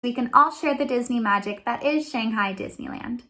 We can all share the Disney magic that is Shanghai Disneyland.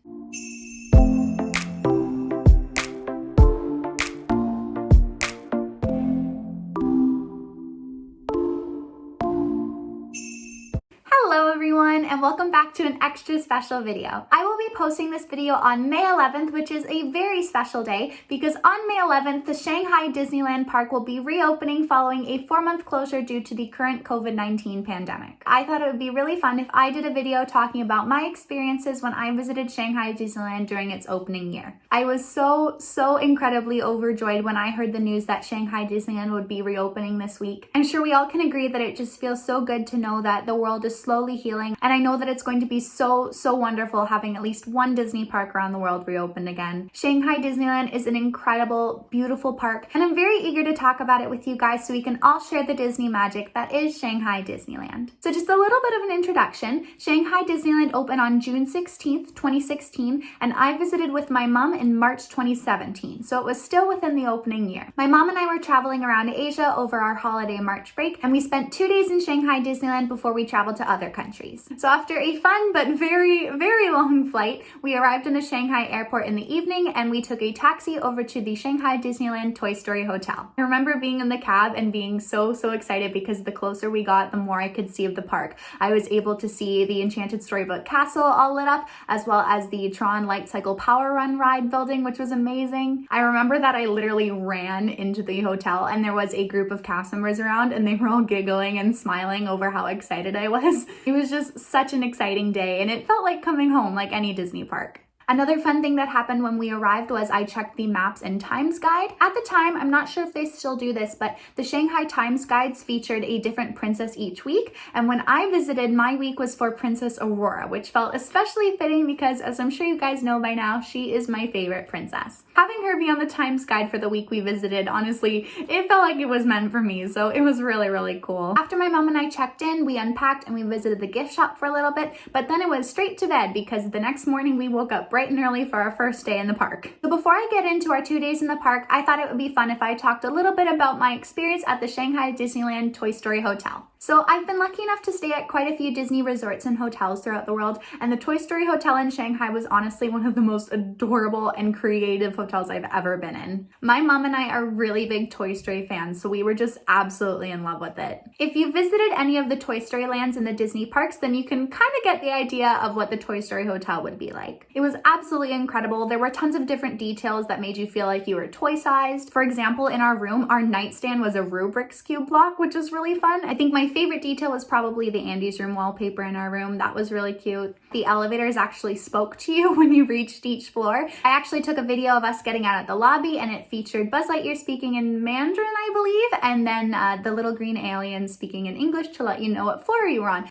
Hello everyone, and welcome back to an extra special video. I will be posting this video on May 11th, which is a very special day because on May 11th, the Shanghai Disneyland park will be reopening following a 4-month closure due to the current COVID-19 pandemic. I thought it would be really fun if I did a video talking about my experiences when I visited Shanghai Disneyland during its opening year. I was so incredibly overjoyed when I heard the news that Shanghai Disneyland would be reopening this week. I'm sure we all can agree that it just feels so good to know that the world is slowly healing, and I know that it's going to be so wonderful having at least one Disney park around the world reopened again. Shanghai Disneyland is an incredible, beautiful park, and I'm very eager to talk about it with you guys so we can all share the Disney magic that is Shanghai Disneyland. So just a little bit of an introduction. Shanghai Disneyland opened on June 16th, 2016, and I visited with my mom in March 2017, so it was still within the opening year. My mom and I were traveling around Asia over our holiday March break, and we spent 2 days in Shanghai Disneyland before we traveled to other countries. So after a fun but very long flight, we arrived in the Shanghai airport in the evening and we took a taxi over to the Shanghai Disneyland Toy Story Hotel. I remember being in the cab and being so excited because the closer we got, the more I could see of the park. I was able to see the Enchanted Storybook castle all lit up, as well as the Tron Light Cycle Power Run ride building, which was amazing. I remember that I literally ran into the hotel and there was a group of cast members around and they were all giggling and smiling over how excited I was. It was just such an exciting day and it felt like coming home like any Disney park. Another fun thing that happened when we arrived was I checked the Maps and Times Guide. At the time, I'm not sure if they still do this, but the Shanghai Times Guides featured a different princess each week. And when I visited, my week was for Princess Aurora, which felt especially fitting because, as I'm sure you guys know by now, she is my favorite princess. Having her be on the Times Guide for the week we visited, honestly, it felt like it was meant for me, so it was really cool. After my mom and I checked in, we unpacked and we visited the gift shop for a little bit, but then it was straight to bed because the next morning we woke up bright and early for our first day in the park. So before I get into our 2 days in the park, I thought it would be fun if I talked a little bit about my experience at the Shanghai Disneyland Toy Story Hotel. So I've been lucky enough to stay at quite a few Disney resorts and hotels throughout the world, and the Toy Story Hotel in Shanghai was honestly one of the most adorable and creative hotels I've ever been in. My mom and I are really big Toy Story fans, so we were just absolutely in love with it. If you visited any of the Toy Story lands in the Disney parks, then you can kind of get the idea of what the Toy Story Hotel would be like. It was absolutely incredible. There were tons of different details that made you feel like you were toy-sized. For example, in our room, our nightstand was a Rubrik's Cube block, which was really fun. I think my favorite detail was probably the Andy's room wallpaper in our room. That was really cute. The elevators actually spoke to you when you reached each floor. I actually took a video of us getting out at the lobby and it featured Buzz Lightyear speaking in Mandarin, I believe, and then the little green alien speaking in English to let you know what floor you were on.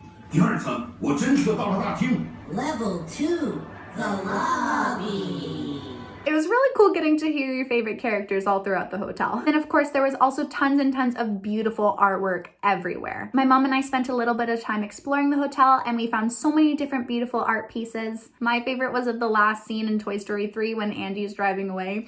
Level 2, the lobby. It was really cool getting to hear your favorite characters all throughout the hotel. And of course, there was also tons and tons of beautiful artwork everywhere. My mom and I spent a little bit of time exploring the hotel and we found so many different beautiful art pieces. My favorite was of the last scene in Toy Story 3 when Andy's driving away.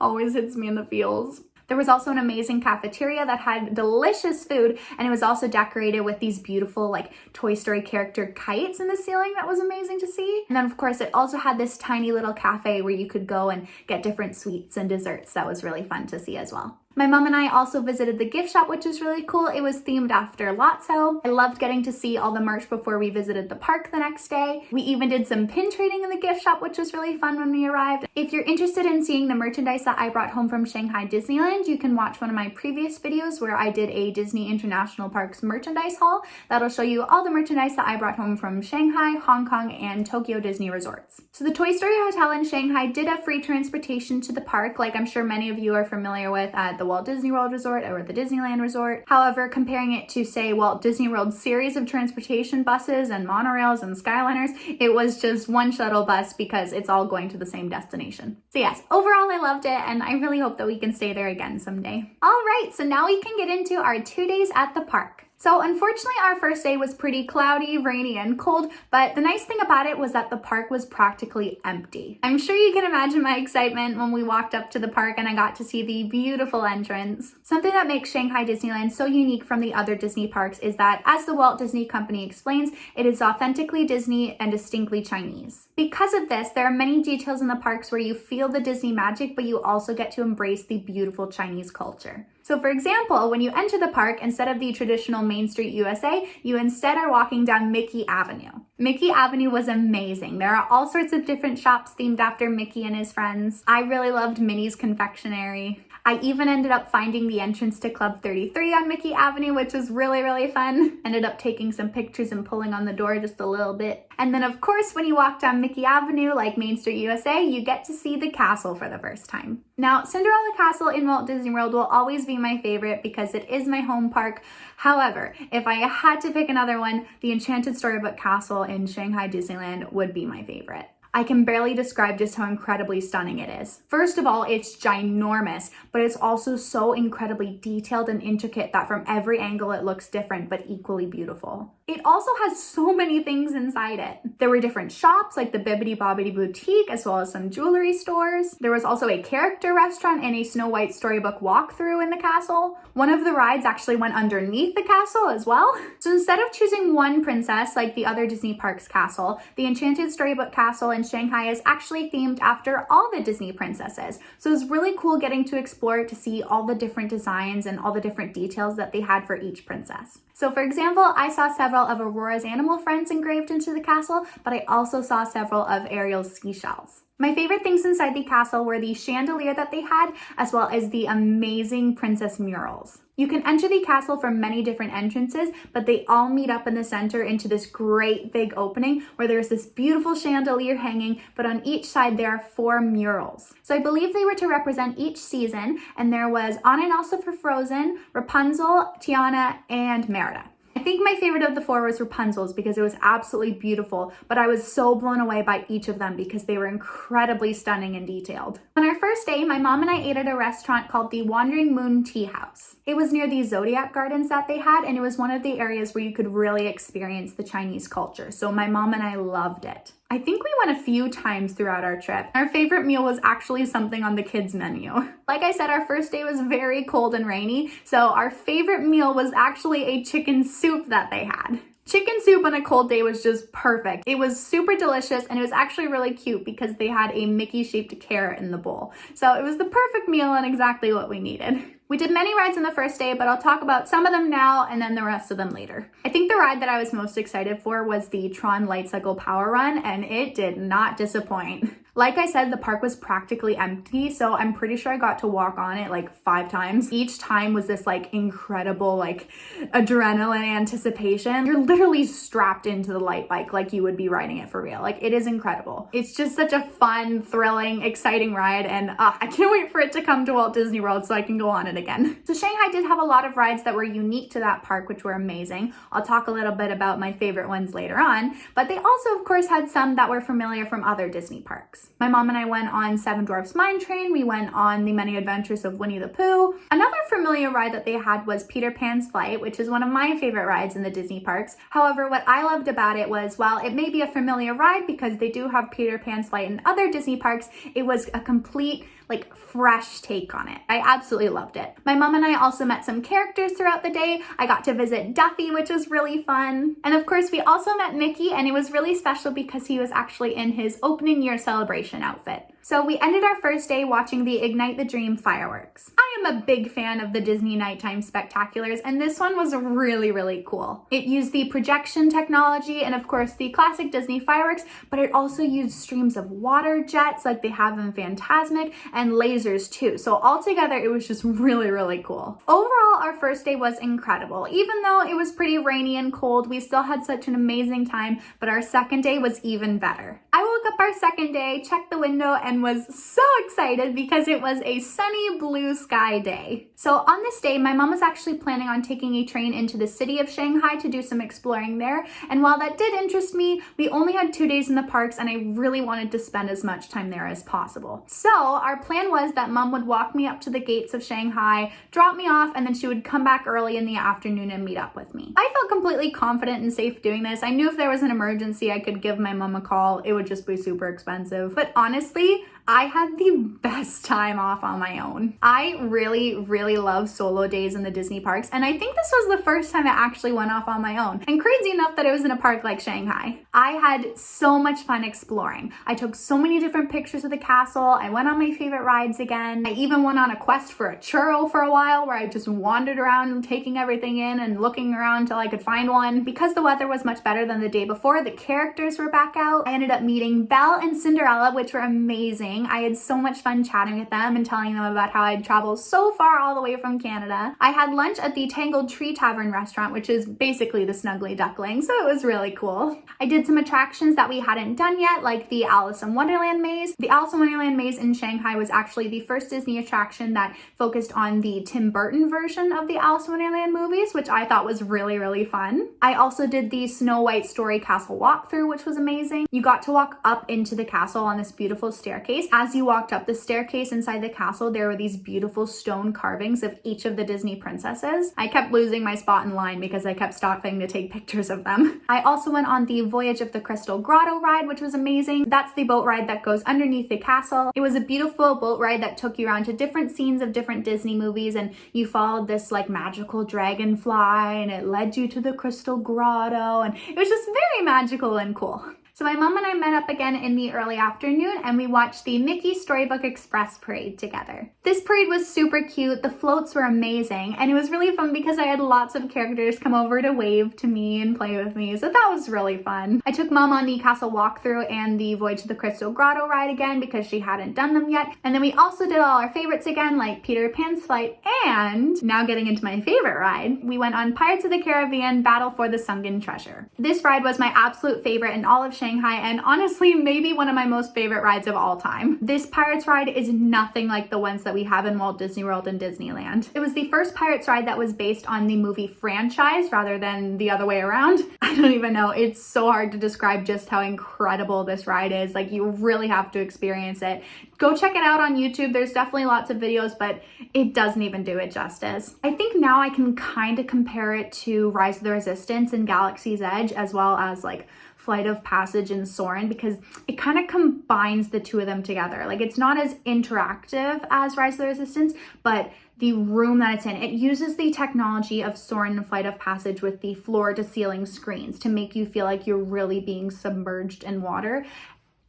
Always hits me in the feels. There was also an amazing cafeteria that had delicious food, and it was also decorated with these beautiful like Toy Story character kites in the ceiling. That was amazing to see. And then of course it also had this tiny little cafe where you could go and get different sweets and desserts. That was really fun to see as well. My mom and I also visited the gift shop, which was really cool. It was themed after Lotso. I loved getting to see all the merch before we visited the park the next day. We even did some pin trading in the gift shop, which was really fun when we arrived. If you're interested in seeing the merchandise that I brought home from Shanghai Disneyland, you can watch one of my previous videos where I did a Disney International Parks merchandise haul. That'll show you all the merchandise that I brought home from Shanghai, Hong Kong, and Tokyo Disney resorts. So the Toy Story Hotel in Shanghai did have free transportation to the park, like I'm sure many of you are familiar with at the Walt Disney World Resort or the Disneyland Resort. However, comparing it to, say, Walt Disney World's series of transportation buses and monorails and Skyliners, it was just one shuttle bus because it's all going to the same destination. So yes, overall I loved it and I really hope that we can stay there again someday. All right, so now we can get into our 2 days at the park. So unfortunately, our first day was pretty cloudy, rainy, and cold, but the nice thing about it was that the park was practically empty. I'm sure you can imagine my excitement when we walked up to the park and I got to see the beautiful entrance. Something that makes Shanghai Disneyland so unique from the other Disney parks is that, as the Walt Disney Company explains, it is authentically Disney and distinctly Chinese. Because of this, there are many details in the parks where you feel the Disney magic, but you also get to embrace the beautiful Chinese culture. So for example, when you enter the park, instead of the traditional Main Street USA, you instead are walking down Mickey Avenue. Mickey Avenue was amazing. There are all sorts of different shops themed after Mickey and his friends. I really loved Minnie's Confectionery. I even ended up finding the entrance to Club 33 on Mickey Avenue, which was really, really fun. Ended up taking some pictures and pulling on the door just a little bit. And then of course, when you walk down Mickey Avenue, like Main Street USA, you get to see the castle for the first time. Now, Cinderella Castle in Walt Disney World will always be my favorite because it is my home park. However, if I had to pick another one, the Enchanted Storybook Castle in Shanghai Disneyland would be my favorite. I can barely describe just how incredibly stunning it is. First of all, it's ginormous, but it's also so incredibly detailed and intricate that from every angle it looks different but equally beautiful. It also has so many things inside it. There were different shops like the Bibbidi Bobbidi Boutique, as well as some jewelry stores. There was also a character restaurant and a Snow White Storybook walkthrough in the castle. One of the rides actually went underneath the castle as well. So instead of choosing one princess like the other Disney Parks castle, the Enchanted Storybook Castle in Shanghai is actually themed after all the Disney princesses. So it's really cool getting to explore it to see all the different designs and all the different details that they had for each princess. So for example, I saw several of Aurora's animal friends engraved into the castle, but I also saw several of Ariel's seashells. My favorite things inside the castle were the chandelier that they had, as well as the amazing princess murals. You can enter the castle from many different entrances, but they all meet up in the center into this great big opening where there's this beautiful chandelier hanging, but on each side there are 4 murals. So I believe they were to represent each season, and there was Anna and Elsa for Frozen, Rapunzel, Tiana, and Merida. I think my favorite of the 4 was Rapunzel's because it was absolutely beautiful, but I was so blown away by each of them because they were incredibly stunning and detailed. On our first day, my mom and I ate at a restaurant called the Wandering Moon Tea House. It was near the Zodiac Gardens that they had, and it was one of the areas where you could really experience the Chinese culture. So my mom and I loved it. I think we went a few times throughout our trip. Our favorite meal was actually something on the kids' menu. Like I said, our first day was very cold and rainy, so our favorite meal was actually a chicken soup that they had. Chicken soup on a cold day was just perfect. It was super delicious, and it was actually really cute because they had a Mickey-shaped carrot in the bowl. So it was the perfect meal and exactly what we needed. We did many rides on the first day, but I'll talk about some of them now and then the rest of them later. I think the ride that I was most excited for was the Tron Light Cycle Power Run, and it did not disappoint. Like I said, the park was practically empty, so I'm pretty sure I got to walk on it like 5 times. Each time was this like incredible like adrenaline anticipation. You're literally strapped into the light bike like you would be riding it for real. Like, it is incredible. It's just such a fun, thrilling, exciting ride, and I can't wait for it to come to Walt Disney World so I can go on it again. So Shanghai did have a lot of rides that were unique to that park, which were amazing. I'll talk a little bit about my favorite ones later on, but they also of course had some that were familiar from other Disney parks. My mom and I went on Seven Dwarfs Mine Train. We went on The Many Adventures of Winnie the Pooh. Another familiar ride that they had was Peter Pan's Flight, which is one of my favorite rides in the Disney parks. However, what I loved about it was, while it may be a familiar ride because they do have Peter Pan's Flight in other Disney parks, it was a complete like fresh take on it. I absolutely loved it. My mom and I also met some characters throughout the day. I got to visit Duffy, which was really fun. And of course, we also met Mickey, and it was really special because he was actually in his opening year celebration outfit. So we ended our first day watching the Ignite the Dream fireworks. I am a big fan of the Disney nighttime spectaculars, and this one was really, really cool. It used the projection technology and of course the classic Disney fireworks, but it also used streams of water jets like they have in Fantasmic and lasers too. So altogether, it was just really, really cool. Overall, our first day was incredible. Even though it was pretty rainy and cold, we still had such an amazing time, but our second day was even better. I woke up our second day, checked the window, and and was so excited because it was a sunny blue sky day. So on this day, my mom was actually planning on taking a train into the city of Shanghai to do some exploring there. And while that did interest me, we only had 2 days in the parks and I really wanted to spend as much time there as possible. So our plan was that mom would walk me up to the gates of Shanghai, drop me off, and then she would come back early in the afternoon and meet up with me. I felt completely confident and safe doing this. I knew if there was an emergency, I could give my mom a call. It would just be super expensive. But honestly, I had the best time off on my own. I really, really love solo days in the Disney parks, and I think this was the first time I actually went off on my own. And crazy enough that it was in a park like Shanghai. I had so much fun exploring. I took so many different pictures of the castle. I went on my favorite rides again. I even went on a quest for a churro for a while where I just wandered around taking everything in and looking around till I could find one. Because the weather was much better than the day before, the characters were back out. I ended up meeting Belle and Cinderella, which were amazing. I had so much fun chatting with them and telling them about how I'd traveled so far all the way from Canada. I had lunch at the Tangled Tree Tavern restaurant, which is basically the Snuggly Duckling, so it was really cool. I did some attractions that we hadn't done yet, like the Alice in Wonderland maze. The Alice in Wonderland maze in Shanghai was actually the first Disney attraction that focused on the Tim Burton version of the Alice in Wonderland movies, which I thought was really, really fun. I also did the Snow White Story Castle walkthrough, which was amazing. You got to walk up into the castle on this beautiful staircase. As you walked up the staircase inside the castle, there were these beautiful stone carvings of each of the Disney princesses. I kept losing my spot in line because I kept stopping to take pictures of them. I also went on the Voyage of the Crystal Grotto ride, which was amazing. That's the boat ride that goes underneath the castle. It was a beautiful boat ride that took you around to different scenes of different Disney movies, and you followed this like magical dragonfly and it led you to the Crystal Grotto, and it was just very magical and cool. So my mom and I met up again in the early afternoon and we watched the Mickey Storybook Express parade together. This parade was super cute, the floats were amazing, and it was really fun because I had lots of characters come over to wave to me and play with me, so that was really fun. I took mom on the castle walkthrough and the Voyage to the Crystal Grotto ride again because she hadn't done them yet, and then we also did all our favorites again, like Peter Pan's Flight, and now getting into my favorite ride, we went on Pirates of the Caribbean Battle for the Sunken Treasure. This ride was my absolute favorite in all of Shanghai, and honestly maybe one of my most favorite rides of all time. This Pirates ride is nothing like the ones that we have in Walt Disney World and Disneyland. It was the first Pirates ride that was based on the movie franchise rather than the other way around. I don't even know, it's so hard to describe just how incredible this ride is. Like, you really have to experience it. Go check it out on YouTube. There's definitely lots of videos, but it doesn't even do it justice. I think now I can kind of compare it to Rise of the Resistance and Galaxy's Edge, as well as like Flight of Passage and Soarin', because it kind of combines the two of them together. Like, it's not as interactive as Rise of the Resistance, but the room that it's in, it uses the technology of Soarin' and Flight of Passage with the floor to ceiling screens to make you feel like you're really being submerged in water.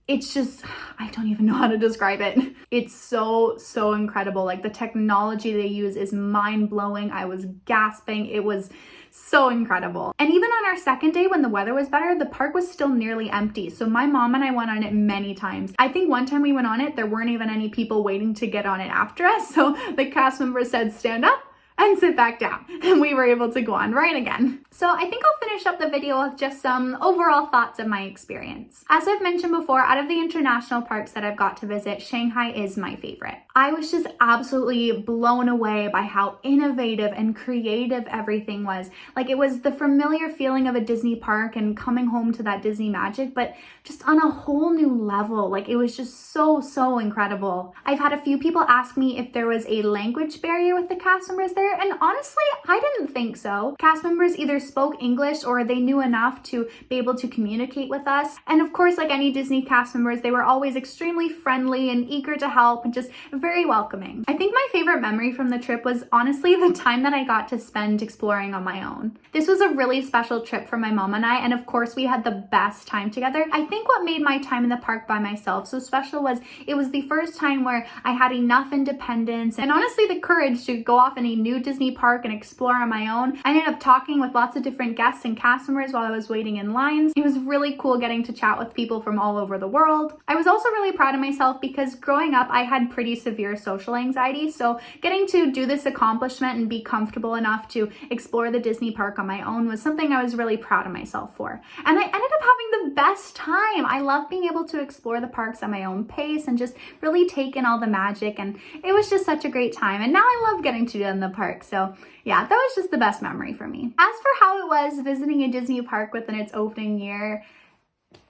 It's just, I don't even know how to describe it. It's so incredible. Like, the technology they use is mind-blowing. I was gasping. It was so incredible. And even on our second day when the weather was better, the park was still nearly empty. So my mom and I went on it many times. I think one time we went on it, there weren't even any people waiting to get on it after us. So the cast members said, stand up and sit back down, and we were able to go on right again. So I think I'll finish up the video with just some overall thoughts of my experience. As I've mentioned before, out of the international parks that I've got to visit, Shanghai is my favorite. I was just absolutely blown away by how innovative and creative everything was. Like, it was the familiar feeling of a Disney park and coming home to that Disney magic, but just on a whole new level. Like, it was just so incredible. I've had a few people ask me if there was a language barrier with the cast members there, and honestly, I didn't think so. Cast members either spoke English or they knew enough to be able to communicate with us. And of course, like any Disney cast members, they were always extremely friendly and eager to help and just very welcoming. I think my favorite memory from the trip was honestly the time that I got to spend exploring on my own. This was a really special trip for my mom and I, and of course we had the best time together. I think what made my time in the park by myself so special was it was the first time where I had enough independence and honestly the courage to go off in a new Disney park and explore on my own. I ended up talking with lots of different guests and cast members while I was waiting in lines. It was really cool getting to chat with people from all over the world. I was also really proud of myself because growing up I had pretty severe social anxiety, so getting to do this accomplishment and be comfortable enough to explore the Disney park on my own was something I was really proud of myself for. And I ended up having the best time. I love being able to explore the parks at my own pace and just really take in all the magic, and it was just such a great time. And now I love getting to do it in the park. So yeah, that was just the best memory for me. As for how it was visiting a Disney park within its opening year,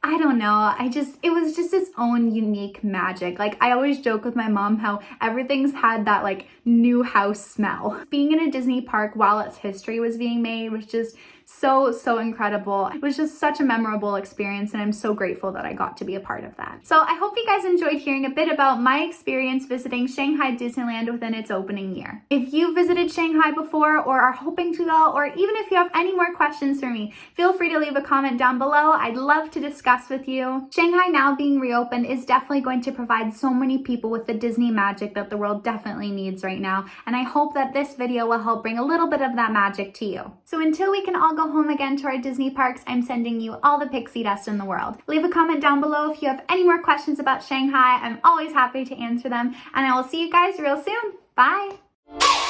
I don't know. It was just its own unique magic. Like, I always joke with my mom how everything's had that like new house smell. Being in a Disney park while its history was being made was just so incredible. It was just such a memorable experience, and I'm so grateful that I got to be a part of that. So I hope you guys enjoyed hearing a bit about my experience visiting Shanghai Disneyland within its opening year. If you visited Shanghai before or are hoping to go, or even if you have any more questions for me, feel free to leave a comment down below. I'd love to discuss with you. Shanghai now being reopened is definitely going to provide so many people with the Disney magic that the world definitely needs right now, and I hope that this video will help bring a little bit of that magic to you. So until we can all go home again to our Disney parks, I'm sending you all the pixie dust in the world. Leave a comment down below if you have any more questions about Shanghai. I'm always happy to answer them, and I will see you guys real soon. Bye!